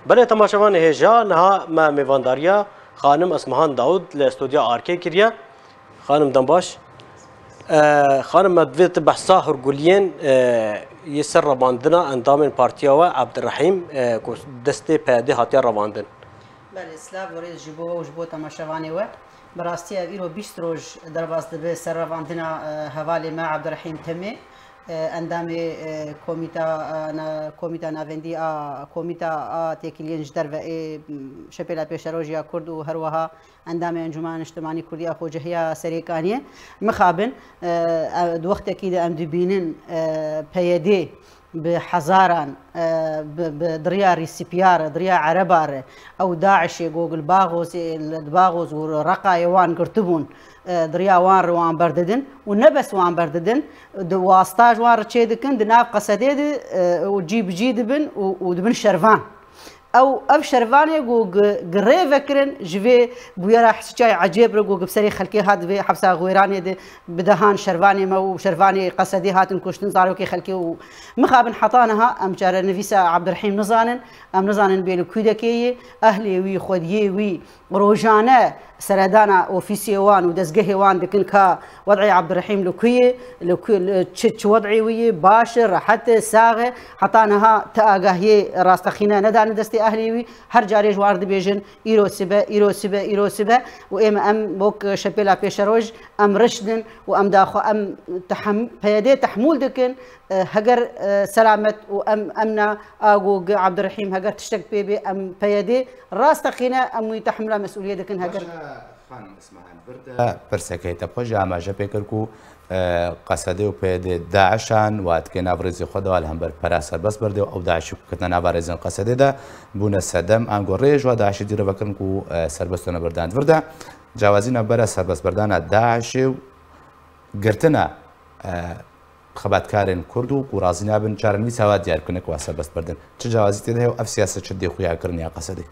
بله تماشاوان هجا نها ما میوانداریا خانم اسمهان داود لاستودیا آرکی کریا خانم دنباش خانم مدویت بحثا هرگولین یسر رواندنا اندام پارتیا و عبدالرحیم دست پیاده هاتیا رواندن بله سلاف وريز جبوه وجبوه تماشاواني و براستي ايرو بيستروج درباز دبي سر رواندنا هوالي مع عبدالرحيم تمي اندامي كوميتا نافندي كوميتا تيكلين جدر و شبيلا بيشروجيا كرد و هروها اندامي انجمان اجتماعي كردية خوجهية سريكانية مخابن وقت اكيد ام دبينن بيدي بحزاران بدريا ريسيبيار دريا عربار او داعش جوجل باغوز ورقا يوان قرتبون دريا وان روان برددن ونبس وان برددن واسطاج وان رتشيدكن دناف قصديد وجيب جيدبن ودبن شرفان او اف شرفاني جو غري فكرن جوي بويرا حسجاي عجيب رجو بسري خلكي هاد في حبسه غويراني بدهان شرفاني ما شرفاني قصدي هات كشتن زارو كي خلكي مخابن حطانها ام جار نفيسه عبد الرحيم نزانن ام نزانن بين كودكي اهلي وي خديي وي روجانا سردانا اوفيسي وان ودزقه وان دكن كا وضعي عبد الرحيم لكوي تش وضعي وي باشر حتى ساغه حطانها تاغاهي راستخينا ندان دستي اهلي وي هر جاري جوار دبيجن ايرو سبا واما ام بوك شبيلا بيشروج ام رشدن وام داخو ام بيدي تحمول دكن هجر سلامت وام امنا اغو عبد الرحيم هجر تشتك بيبي ام بيدي راستخينا ام يتحمل مسؤوليه دكن هجر خانم اسمهان بردا برسكيتا بوجا ما جابيكركو قصدي وبيد داعشان واتكن ابرز خدا الهمبر براسر بس برده او داعش كتنا بارزن قصدي ده بون سدم انغوريج و داعش ديره بكرنكو سربستنا بردان بردا جوازينا برا سربست بردان داعش قرتنا خباتكارن كردو ورازينا بن چارنوي سواد ديار كنك وسربست بردن چه جوازي ده او سياسه چدي خويا كرنيا قصدي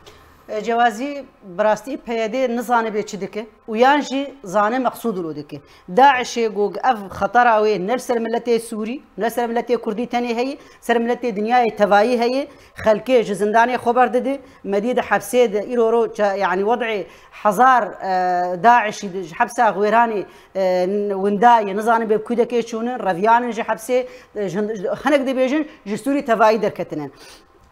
جوازي براستي بيدي نزانه بيتشدك ويانجي زانه مقصود لودك داعش يقوق اف خطراوي نفس الملتي سوري نفس الملتي كردي تاني هي سر ملتي دنيا تبايي هي خلكي جزنداني خبر ددي مديد حبسيد ايرورو يعني وضعي حزار داعش حبسه غويراني ونداي نزانه بكودك شونن رفيان جي حبسه خنق دي بيجن جسوري تبايي دركتنن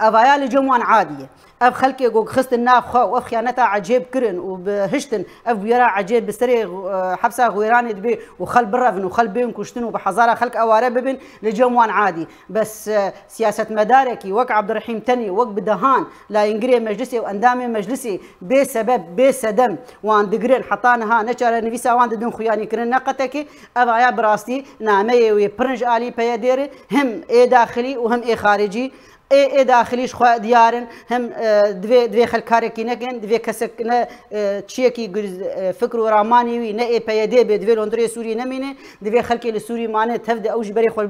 أفايا لجموان عادية أف خلكي جوج خست الناف خا وأف خيانتها عجيب كرن وبهشتن أف ويرا عجيب بسري حبسة غويراني دبي وخل برفن وخل بين كشتن وبحزارة خلق أوارب ببن لجموان عادي بس سياسة مداركي وك عبد الرحيم تاني وك بدهان لا ينقري مجلسي وأندامي مجلسي بسبب بسدم وان دقرين حطانها نشر نفيسا وان دون خياني كرن نقتك أفايا براستي نعمي ويبرنج آلي بيديري هم إيه داخلي وهم إيه خارجي اي داخليش خو ديارن هم دوي خلكاركي نكن دوي كسك تشيكي فكر وراماني وي نا اي بيدي بدوي لوندري سوري نمينه دوي خلكي السوري مانه تفد اوج بري خو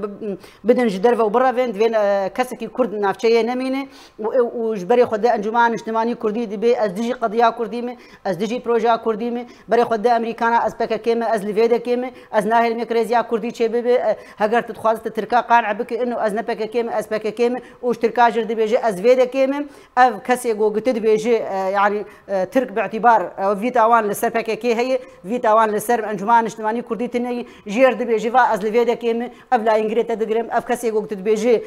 بدن جدرفه وبرافين دوي كسكي كرد نافشيه نمينه وجبري خو انجمان اجتماعي كردي دبي از دجي قضيه كردي از دجي بروجا كردي بري خو امريكانا از بك كيما از ليفيدا كيما از ناهل ميكريزيا كردي تشبي هاجر تخواز تركا قانع بك انه از نبك كيما از بك كيما تركاجر دي بيجي از فيدا كيمم اف كسي جو قتد بيجي يعني ترك باعتبار فيتاوان لسر بكي هي فيتاوان لسر انجمان اجتماعي كردي تني جير دي بيجي فا از فيدا كيمم اف لا انجريتا دغرم اف كسي جو قتد بيجي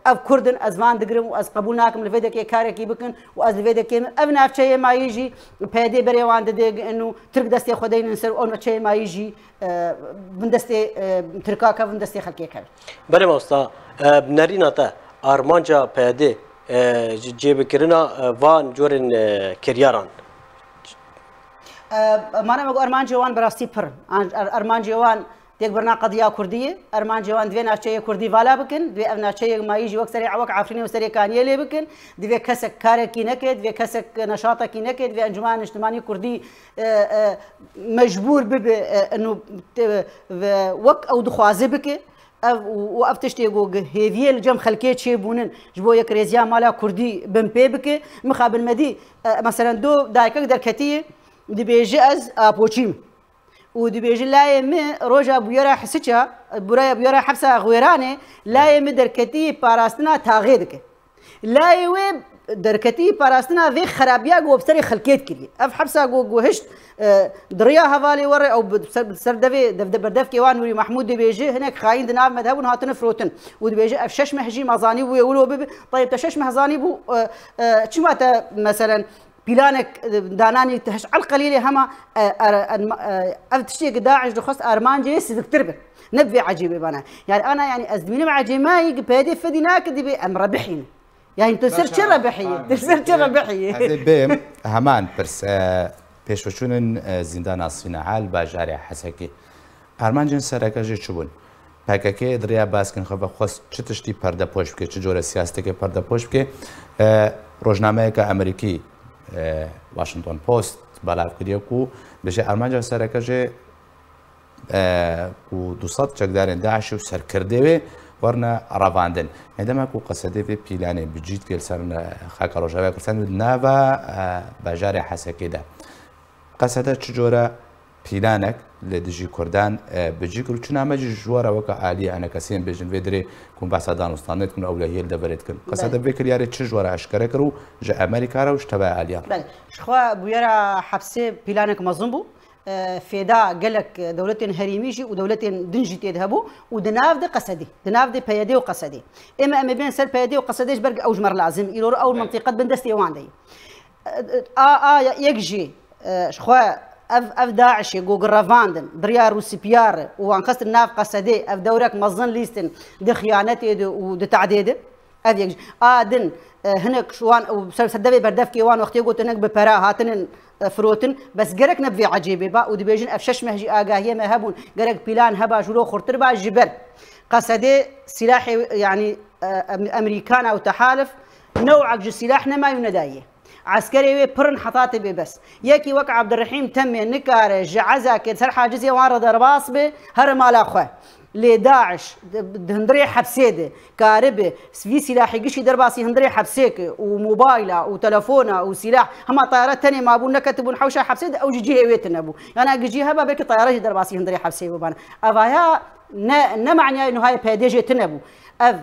اف كردن ازمان دغرم واز قبولناكم لفيدا كي كاركي بكن واز فيدا كيمم اف نافشي ما يجي بيدي بريوان دي انه ترك دستي خدين نسر اون شيء ما يجي بندستي تركاكا بندستي خلكي كان بري موستا بنريناتا آرمانجا پیاده جیب کرنا وان جورن کریاران مانا مگو ارمان جوان براستی پر ارمان جوان دیگ برنا قضیه کردیه ارمان جوان دوی ناچه کردی والا بکن دوی ناچه ما یجی وقت سریع وقت عفرینی و سریع کانیه لی بکن دوی کسک کار کی نکد دوی کسک نشاط کی نکد دوی انجمن اجتماعی کردی مجبور بب انه وقت او دخوازه بکه وافتشتي جو هيفيل الجم خلكي شي بونن جبو يك ريزيا مالا كردي بمبيبك مخابل مدي مثلا دو دايكك دركتي دي بيجي از ابوچيم ودي بيجي لا يم روجا بيرا حسچا بيرا حبسه غويرانه لا يم دركتي باراستنا تاغيدك لا يوي دركتي باراستنا في خرابيا جو بسري خلكيت كلي اف حبسا جو هشت دريا هفالي ورا او بسر دفي بردف كيوان وري محمود دي بيجي هناك خاين دنا مذهب هاتن فروتن ودي بيجي اف شش مهجي مازاني ويقولوا طيب تشش مهزاني بو شماتا مثلا بلانك داناني تهش على القليل هما افتشتي داعش دخص ارمان جيس دكتور نبي عجيبه بنا يعني انا يعني ازمين مع جماعي بهدي فديناك دي ام ربحين يعني تسر ربحيه تسر ربحيه هذا بهم همان برس پیشوچون زندان الصناعه باجاری حسکی ارمان جن سرکجی چوبون پاککی دریا باسکن خو بخواست چه تشتی پرده پوش بکه چه جور سیاستی که پرده پوش بکه روزنامه که امریکی واشنطن پست بالاف کردیه کو بشه ارمان جن سرکجی و 200 چکدارن داعش و سرکرده ورنا رافاندن عندما كو قصدي في بيلاني بجيت كل سنه خاك روجا كرسان نافا باجاري حسكيدا قصده چجوره بيلانك لدجي كردان بجي كرو چنامج جواره وك عالي انا كسين بجن فيدري كون باسادان وستانيت كون اولهيه دبرت كن قصده فكر ياري چجوره اشكره كرو جا امريكا رو اشتبع عليا بله شخوا بويرا حبسه بيلانك مظنبو فيدا قالك دولتين هريميجي ودولتين دنجي تذهبوا ودناف دي قصدي دناف دي بيادي وقصدي اما بين سر بيادي وقصديش برق اوج مر لازم يلور اول منطقه بندستي واندي يجي شخوا اف داعش يقو رافاندن دريا روسي بيار وانقصت الناف قصدي اف دورك مظن ليستن دي خيانتي ودي تعديد اف يجي دن هناك شوان سدبي بردف كيوان وقت يقول هناك ببرا هاتن فروتن بس جرك نبي عجيبه با ودبيجن افشش مهجي اغاهيه ما هبون جرك بلان هبا جلو خرطر با جبل قصدي سلاح يعني امريكان او تحالف نوع سلاحنا ما يندايه عسكري برن حطات بي بس يكي وقع عبد الرحيم تمي نكار جعزا كي سر حاجزي وان درباس به هر مال اخو لداعش هندري حبسيده كاربه في سلاح يقشي درباسي هندري حبسيك وموبايله وتلفونه وسلاح هما طيارات ثانيه ما ابو نكتبون حوشه حبسيده او جي هويتن ابو انا اجيها بك طياره درباسي هندري حبسي ببانا افايا نمعني انه هاي بيديجي تنبو اف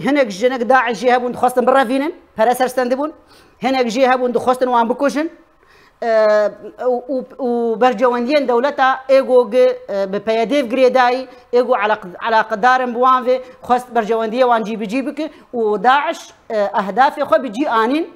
هناك جنك داعش جيهبون دخوستن برا فينن براسر ستندبون هناك جيهبون دخوستن وان بكوشن وبرجواندين دولتها ايجو ببياديف جريداي ايجو على قدار بوانفي خست برجوانديه وان جيبك وداعش اهداف خو بيجي انين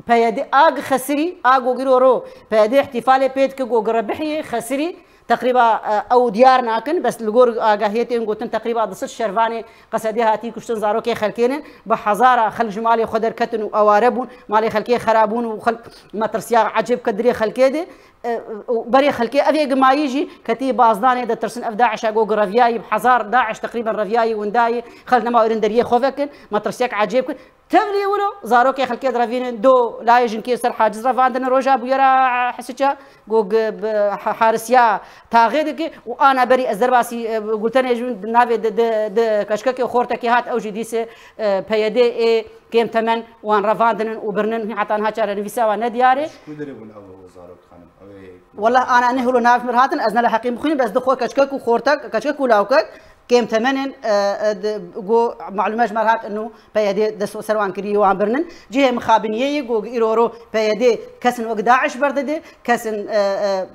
بيادي اج خسري اجو جيرورو بيادي احتفال بيتك جو ربحي خسري تقريبا او ديار ناكن بس الجور اغاهيتين قلتن تقريبا دص شرفاني قصدي هاتي كشتن زاروكي خلكين بحزاره خل جمالي خدر كتن واواربون مالي خلكي خرابون وخلق مترسيا عجب كدري خلكيدي بري خلكي افيق ما يجي كتيب بازداني دا ترسن اف داعش اقو رفياي بحزار داعش تقريبا رفياي ونداي خلنا ما دريه خوفكن مترسياك عجبكن تبلي ولو زاروكي خلكي درافين دو لا يجن كي سر حاجز رفاندن روجا بيرا حسچا جوج حارسيا تاغيدك وانا بري الزرباسي قلت انا نافي د كشككي خورتكي هات اوجي ديس بيدي كيم تمن وان رفاندن وبرنن حتى انها شهر نفيسا وانا دياري والله انا انهلو ناف مرهاتن ازنا لحقيم خوني بس دخو كشكك وخورتك كشكك ولاوكك كيم تمنن جو معلومات مرهات انه بيدي دسو سروان كريو وان برنن جهه مخابنيه جو ايرورو بيدي كسن وقداعش بردده كسن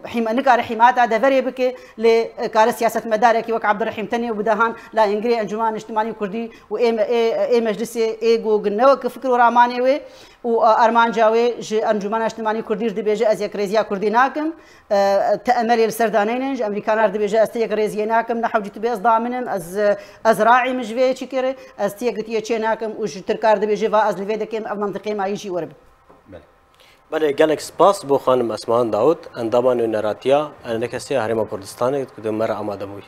حما نكار حماتا دفري بك لكار سياسه مداركي وك عبد الرحيم تاني وبدهان لا انجري انجمان اجتماعي كردي واي مجلس اي جو جنوك فكر وراماني وي وارمان جاوي انجمان اجتماعي كردي دي بيجي از يكريزيا كردي ناكم تامل السردانين امريكان دي بيجي از يكريزيا ناكم نحو جت بيز ضامن از راعي مجوي تشكري از تيغتي تشيناكم وش تركار دي بيجي از لفيدكم اف منطقه ما يجي ورب بله گلک سپاس بو خانم اسمان داود اندامان و نراتیا انکسی هرم کردستان کدوم مر آماده بوی